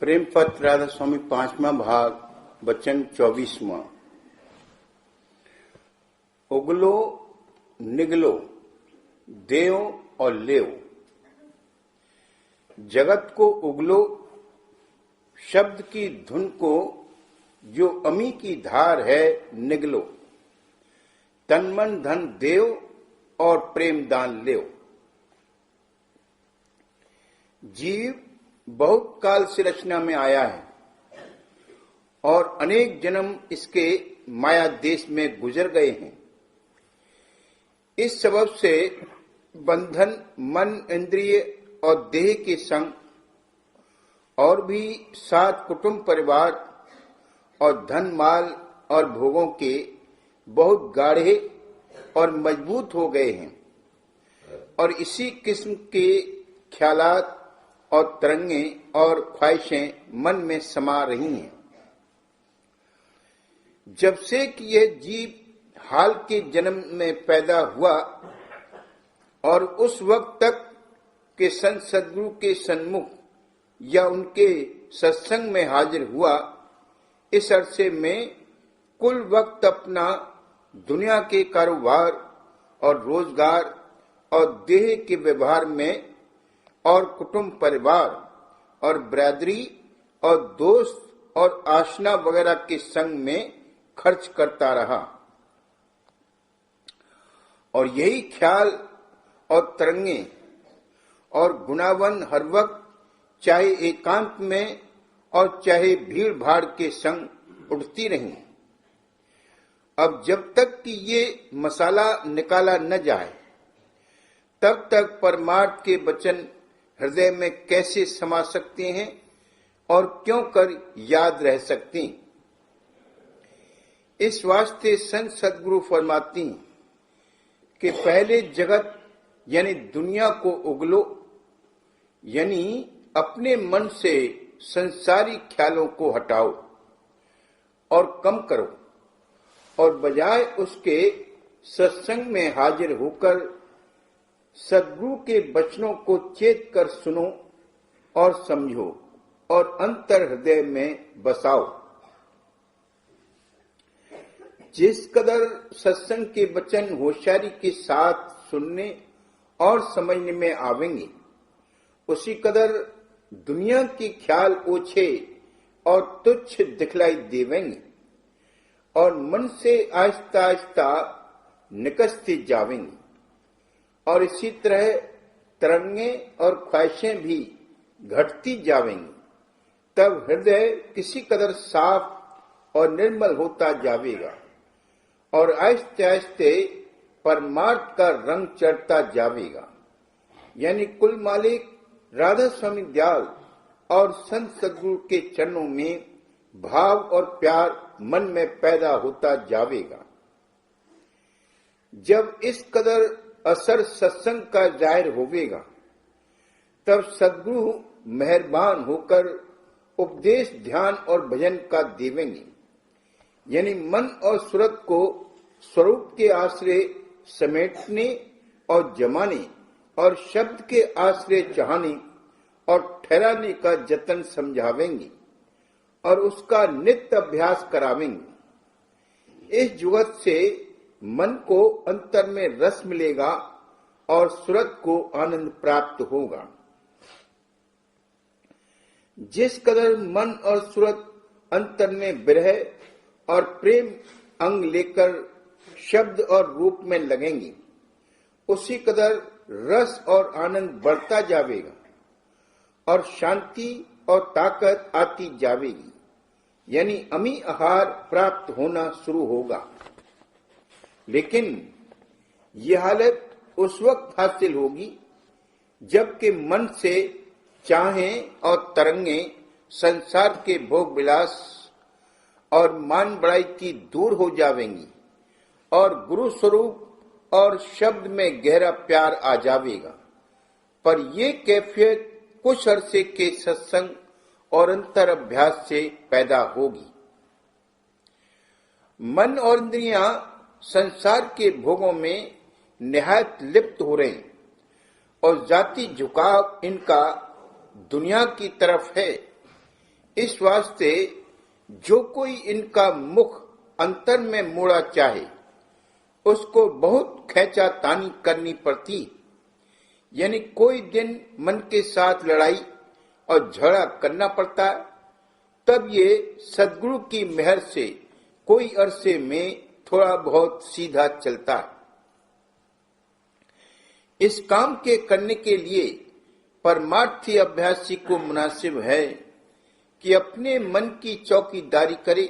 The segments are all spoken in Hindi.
प्रेम पत्र राधा स्वामी 5वां भाग वचन 24वां। उगलो निगलो देओ और लेओ। जगत को उगलो शब्द की धुन को जो अमी की धार है निगलो। तन मन धन देओ और प्रेम दान लेओ। जीव बहुत काल से रचना में आया है और अनेक जन्म इसके माया देश में गुजर गए हैं। इस सबब से बंधन मन इंद्रिय और देह के संग और भी साथ कुटुंब परिवार और धन माल और भोगों के बहुत गाढ़े और मजबूत हो गए हैं और इसी किस्म के ख्यालात और तरंगें और ख्वाहिशें मन में समा रही हैं। जब से कि यह जीव हाल के जन्म में पैदा हुआ और उस वक्त तक के संत सद्गुरु के सन्मुख या उनके सत्संग में हाजिर हुआ, इस अरसे में कुल वक्त अपना दुनिया के कारोबार और रोजगार और देह के व्यवहार में और कुटुंब परिवार और बरादरी और दोस्त और आशना वगैरह के संग में खर्च करता रहा। और यही ख्याल और तरंगे और गुणावन हर वक्त चाहे एकांत में और चाहे भीड़ भाड़ के संग उठती रही। अब जब तक कि ये मसाला निकाला न जाए तब तक परमार्थ के वचन हृदय में कैसे समा सकते हैं और क्यों कर याद रह सकती। इस वास्ते संत सद्गुरु फरमाती कि पहले जगत यानी दुनिया को उगलो, यानी अपने मन से संसारी ख्यालों को हटाओ और कम करो और बजाय उसके सत्संग में हाजिर होकर सद्गुरु के वचनों को चेत कर सुनो और समझो और अंतर हृदय में बसाओ। जिस कदर सत्संग के वचन होशियारी के साथ सुनने और समझने में आवेंगे, उसी कदर दुनिया के ख्याल ओछे और तुच्छ दिखलाई देवेंगे और मन से आहिस्ता आहिस्ता निकसते जावेंगे। और इसी तरह तरंगें और ख्वाहिशें भी घटती जावेंगी। तब हृदय किसी कदर साफ और निर्मल होता जावेगा और आहिस्ते आहिस्ते परमार्थ का रंग चढ़ता जावेगा। यानी कुल मालिक राधा स्वामी दयाल और संत सद्गुरु के चरणों में भाव और प्यार मन में पैदा होता जावेगा। जब इस कदर असर सत्संग का जाहिर होवेगा, तब सद्गुरु मेहरबान होकर उपदेश ध्यान और भजन का देवेंगे। यानी मन और सूरत को स्वरूप के आश्रय समेटने और जमाने और शब्द के आश्रय चाहने और ठहराने का जतन समझावेंगे और उसका नित्य अभ्यास करावेंगे। इस जुगत से मन को अंतर में रस मिलेगा और सूरत को आनंद प्राप्त होगा। जिस कदर मन और सूरत अंतर में विरह और प्रेम अंग लेकर शब्द और रूप में लगेंगे, उसी कदर रस और आनंद बढ़ता जावेगा और शांति और ताकत आती जावेगी। यानी अमी आहार प्राप्त होना शुरू होगा। लेकिन यह हालत उस वक्त हासिल होगी जबकि मन से चाहें और तरंगें संसार के भोग विलास और मान बड़ाई की दूर हो जावेंगी और गुरु स्वरूप और शब्द में गहरा प्यार आ जावेगा। पर यह कैफियत कुछ अरसे के सत्संग और अंतर अभ्यास से पैदा होगी। मन और इंद्रियां संसार के भोगों में निहायत लिप्त हो रहे हैं और जाति झुकाव इनका दुनिया की तरफ है। इस वास्ते जो कोई इनका मुख अंतर में मोड़ा चाहे उसको बहुत खींचातानी करनी पड़ती, यानी कोई दिन मन के साथ लड़ाई और झगड़ा करना पड़ता, तब ये सद्गुरु की मेहर से कोई अरसे में थोड़ा बहुत सीधा चलता। इस काम के करने के लिए परमार्थी अभ्यासी को मुनासिब है कि अपने मन की चौकीदारी करे,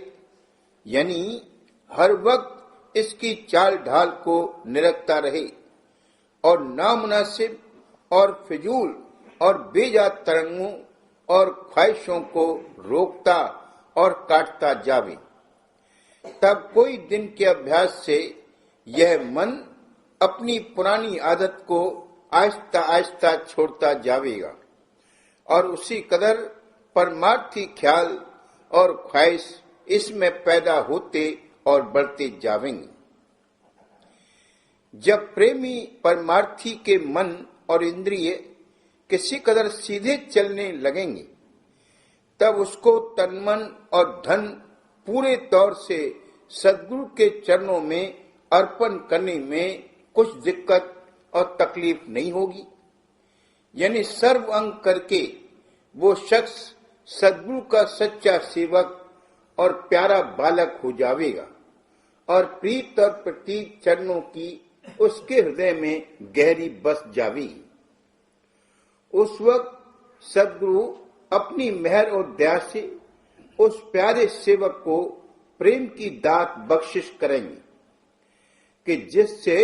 यानी हर वक्त इसकी चाल ढाल को निरखता रहे और नामुनासिब और फिजूल और बेजा तरंगों और ख्वाहिशों को रोकता और काटता जावे। तब कोई दिन के अभ्यास से यह मन अपनी पुरानी आदत को आहिस्ता आहिस्ता छोड़ता जावेगा और उसी कदर परमार्थी ख्याल और ख्वाहिश इसमें पैदा होते और बढ़ते जावेंगे। जब प्रेमी परमार्थी के मन और इंद्रिय किसी कदर सीधे चलने लगेंगे, तब उसको तन मन और धन पूरे तौर से सद्गुरु के चरणों में अर्पण करने में कुछ दिक्कत और तकलीफ नहीं होगी, यानी सर्व अंग करके वो शख्स सद्गुरु का सच्चा सेवक और प्यारा बालक हो जावेगा और प्रीत और प्रतीक चरणों की उसके हृदय में गहरी बस जावेगी। उस वक्त सद्गुरु अपनी मेहर और दया से उस प्यारे सेवक को प्रेम की दात बख्शिश करेंगे कि जिससे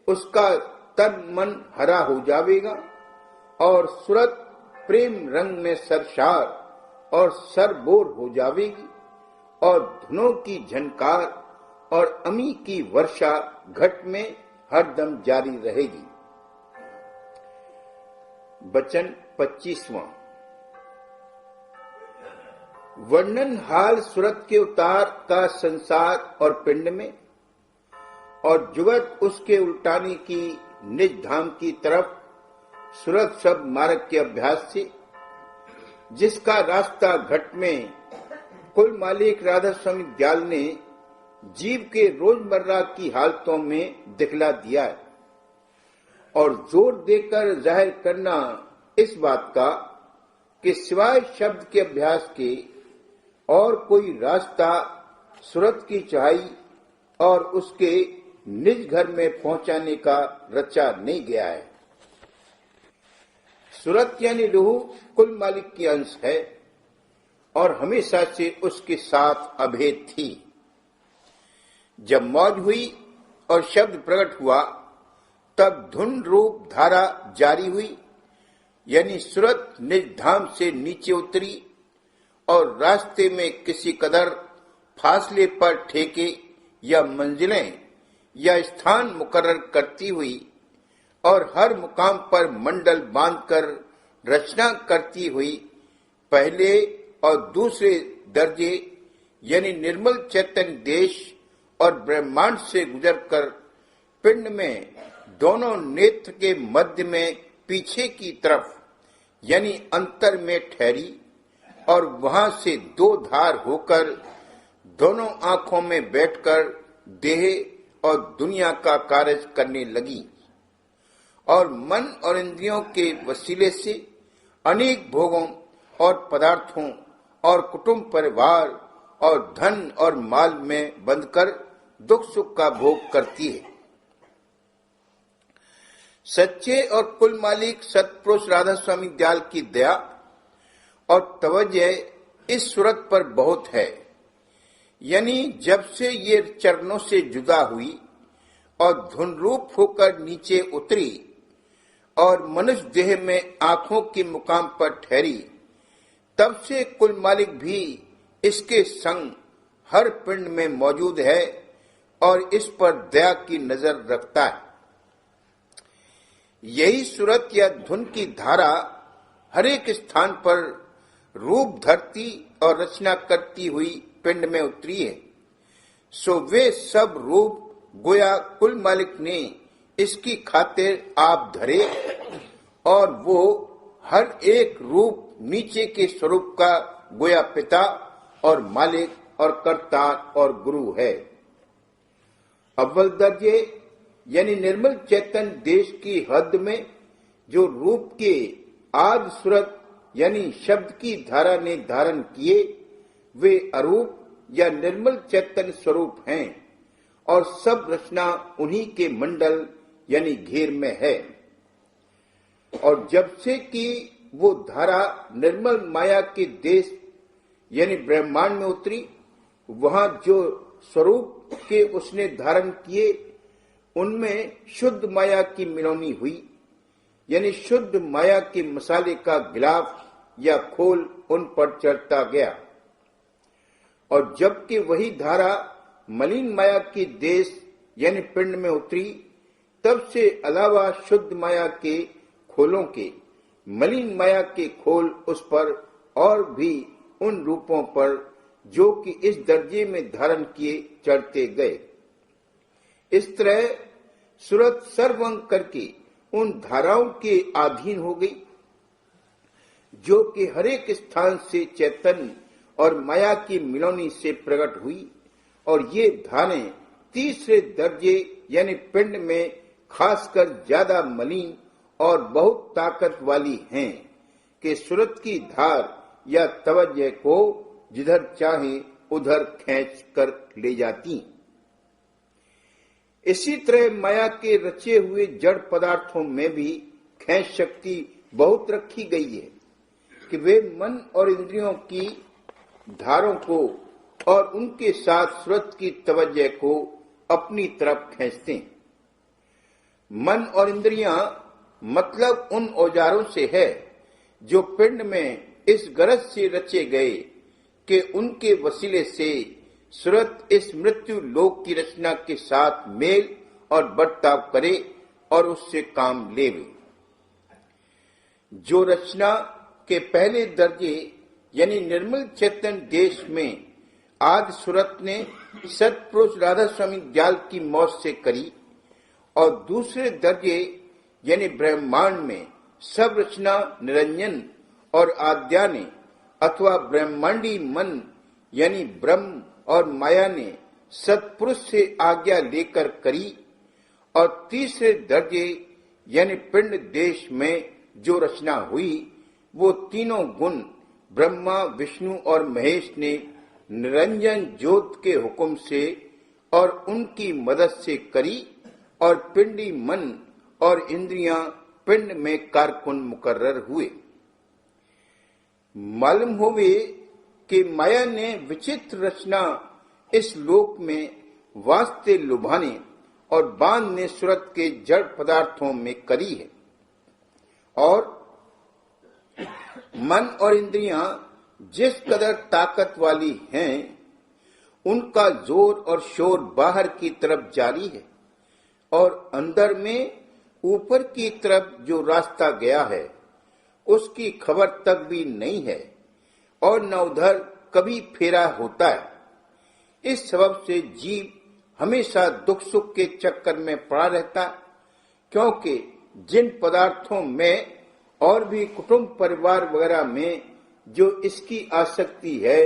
उसका तन मन हरा हो जावेगा और सूरत प्रेम रंग में सरशार और सरबोर हो जावेगी और धुनों की झनकार और अमी की वर्षा घट में हरदम जारी रहेगी। वचन 25वां। वर्णन हाल सूरत के उतार का संसार और पिंड में और जुगत उसके उल्टाने की निज धाम की तरफ सूरत शब्द मार्ग के अभ्यास से, जिसका रास्ता घट में कुल मालिक राधा स्वामी दयाल ने जीव के रोजमर्रा की हालतों में दिखला दिया है और जोर देकर जाहिर करना इस बात का कि सिवाय शब्द के अभ्यास के और कोई रास्ता सूरत की चढ़ाई और उसके निज घर में पहुंचाने का रचा नहीं गया है। सूरत यानी रूह कुल मालिक की अंश है और हमेशा से उसके साथ अभेद थी। जब मौज हुई और शब्द प्रकट हुआ, तब धुन रूप धारा जारी हुई, यानी सूरत निज धाम से नीचे उतरी और रास्ते में किसी कदर फासले पर ठेके या मंजिलें या स्थान मुकर्रर करती हुई और हर मुकाम पर मंडल बांधकर रचना करती हुई पहले और दूसरे दर्जे यानी निर्मल चैतन्य देश और ब्रह्मांड से गुजरकर पिंड में दोनों नेत्र के मध्य में पीछे की तरफ यानी अंतर में ठहरी और वहां से दो धार होकर दोनों आंखों में बैठकर देह और दुनिया का कार्य करने लगी और मन और इंद्रियों के वसीले से अनेक भोगों और पदार्थों और कुटुंब परिवार और धन और माल में बंधकर दुख सुख का भोग करती है। सच्चे और कुल मालिक सतपुरुष राधा स्वामी दयाल की दया और तवज्जो इस सूरत पर बहुत है, यानी जब से ये चरणों से जुदा हुई और धुन रूप होकर नीचे उतरी और मनुष्य देह में आंखों के मुकाम पर ठहरी, तब से कुल मालिक भी इसके संग हर पिंड में मौजूद है और इस पर दया की नजर रखता है। यही सूरत या धुन की धारा हर एक स्थान पर रूप धरती और रचना करती हुई पिंड में उतरी है, सो वे सब रूप गोया कुल मालिक ने इसकी खातिर आप धरे और वो हर एक रूप नीचे के स्वरूप का गोया पिता और मालिक और कर्ता और गुरु है। अव्वल दर्जे यानी निर्मल चैतन्य देश की हद में जो रूप के आदि सूरत यानी शब्द की धारा ने धारण किए, वे अरूप या निर्मल चैतन्य स्वरूप हैं और सब रचना उन्हीं के मंडल यानी घेर में है। और जब से कि वो धारा निर्मल माया के देश यानी ब्रह्मांड में उतरी, वहां जो स्वरूप के उसने धारण किए उनमें शुद्ध माया की मिलौनी हुई, यानी शुद्ध माया के मसाले का गिलाफ या खोल उन पर चढ़ता गया। और जबकि वही धारा मलिन माया की देश यानी पिंड में उतरी, तब से अलावा शुद्ध माया के खोलों के मलिन माया के खोल उस पर और भी उन रूपों पर जो कि इस दर्जे में धारण किए चढ़ते गए। इस तरह सूरत सर्वंग करके उन धाराओं के अधीन हो गई जो कि हरेक स्थान से चैतन्य और माया की मिलौनी से प्रकट हुई। और ये धारें तीसरे दर्जे यानी पिंड में खासकर ज्यादा मलिन और बहुत ताकत वाली हैं कि सूरत की धार या तवज्जो को जिधर चाहे उधर खींच कर ले जाती। इसी तरह माया के रचे हुए जड़ पदार्थों में भी खींच शक्ति बहुत रखी गई है कि वे मन और इंद्रियों की धारों को और उनके साथ सूरत की तवज्जो को अपनी तरफ खींचते हैं। मन और इंद्रियां मतलब उन औजारों से है जो पिंड में इस गरज से रचे गए कि उनके वसीले से सूरत इस मृत्यु लोक की रचना के साथ मेल और बर्ताव करे और उससे काम लेवे। जो रचना के पहले दर्जे यानी निर्मल चैतन्य देश में आदि सूरत ने सतपुरुष राधा स्वामी दयाल की मौत से करी, और दूसरे दर्जे यानी ब्रह्मांड में सब रचना निरंजन और आद्या ने अथवा ब्रह्मांडी मन यानी ब्रह्म और माया ने सतपुरुष से आज्ञा लेकर करी, और तीसरे दर्जे यानी पिंड देश में जो रचना हुई वो तीनों गुण ब्रह्मा विष्णु और महेश ने निरंजन ज्योत के हुक्म से और उनकी मदद से करी, और पिंडी मन और इंद्रियां पिंड में कारकुन मुकर्रर हुए। मालूम होवे कि माया ने विचित्र रचना इस लोक में वास्ते लुभाने और बांधने सूरत के जड़ पदार्थों में करी है, और मन और इंद्रियां जिस कदर ताकत वाली हैं, उनका जोर और शोर बाहर की तरफ जारी है, और अंदर में ऊपर की तरफ जो रास्ता गया है उसकी खबर तक भी नहीं है, और न उधर कभी फेरा होता है। इस सबब से जीव हमेशा दुख सुख के चक्कर में पड़ा रहता, क्योंकि जिन पदार्थों में और भी कुटुंब परिवार वगैरह में जो इसकी आसक्ति है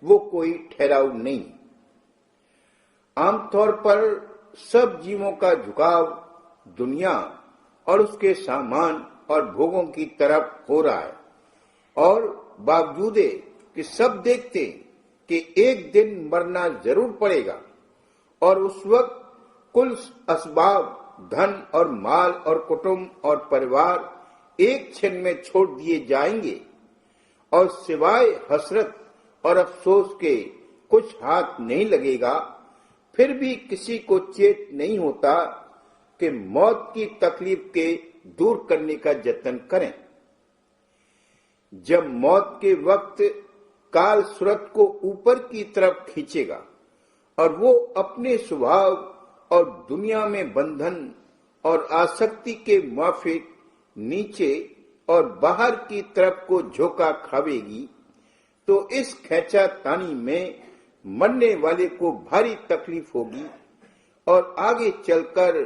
वो कोई ठहराव नहीं। आमतौर पर सब जीवों का झुकाव दुनिया और उसके सामान और भोगों की तरफ हो रहा है, और बावजूद कि सब देखते कि एक दिन मरना जरूर पड़ेगा और उस वक्त कुल असबाब धन और माल और कुटुंब और परिवार एक क्षण में छोड़ दिए जाएंगे, और सिवाय हसरत और अफसोस के कुछ हाथ नहीं लगेगा, फिर भी किसी को चेत नहीं होता कि मौत की तकलीफ के दूर करने का जतन करें। जब मौत के वक्त काल सूरत को ऊपर की तरफ खींचेगा और वो अपने स्वभाव और दुनिया में बंधन और आसक्ति के मुआफिक नीचे और बाहर की तरफ को झोंका खावेगी, तो इस खेचा तानी में मरने वाले को भारी तकलीफ होगी और आगे चलकर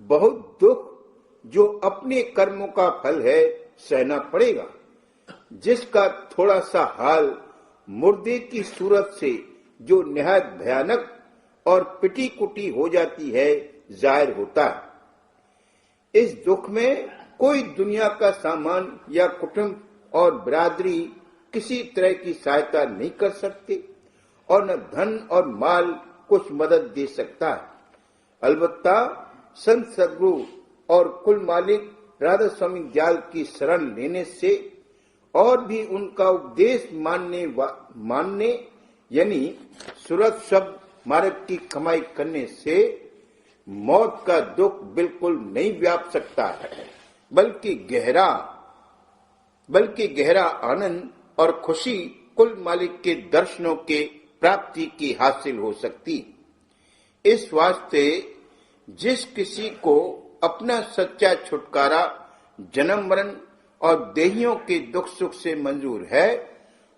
बहुत दुख जो अपने कर्मों का फल है सहना पड़ेगा, जिसका थोड़ा सा हाल मुर्दे की सूरत से जो निहायत भयानक और पिटी कुटी हो जाती है जाहिर होता है। इस दुख में कोई दुनिया का सामान या कुटुंब और बिरादरी किसी तरह की सहायता नहीं कर सकते और न धन और माल कुछ मदद दे सकता है। अलबत्ता संत सदगुरु और कुल मालिक राधा स्वामी दयाल की शरण लेने से और भी उनका उपदेश मानने यानी सूरत शब्द मार्ग की कमाई करने से मौत का दुख बिल्कुल नहीं व्याप सकता है, बल्कि गहरा आनंद और खुशी कुल मालिक के दर्शनों के प्राप्ति की हासिल हो सकती। इस वास्ते जिस किसी को अपना सच्चा छुटकारा जन्म मरण और देहियों के दुख सुख से मंजूर है,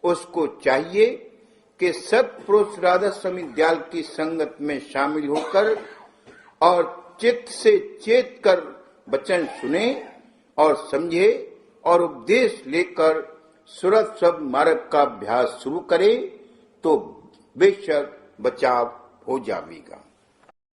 उसको चाहिए कि सत्पुरुष राधा स्वामी दयाल की संगत में शामिल होकर और चित्त से चेत कर वचन सुने और समझे और उपदेश लेकर सूरत शब्द मार्ग का अभ्यास शुरू करे तो बेशक बचाव हो जाएगा।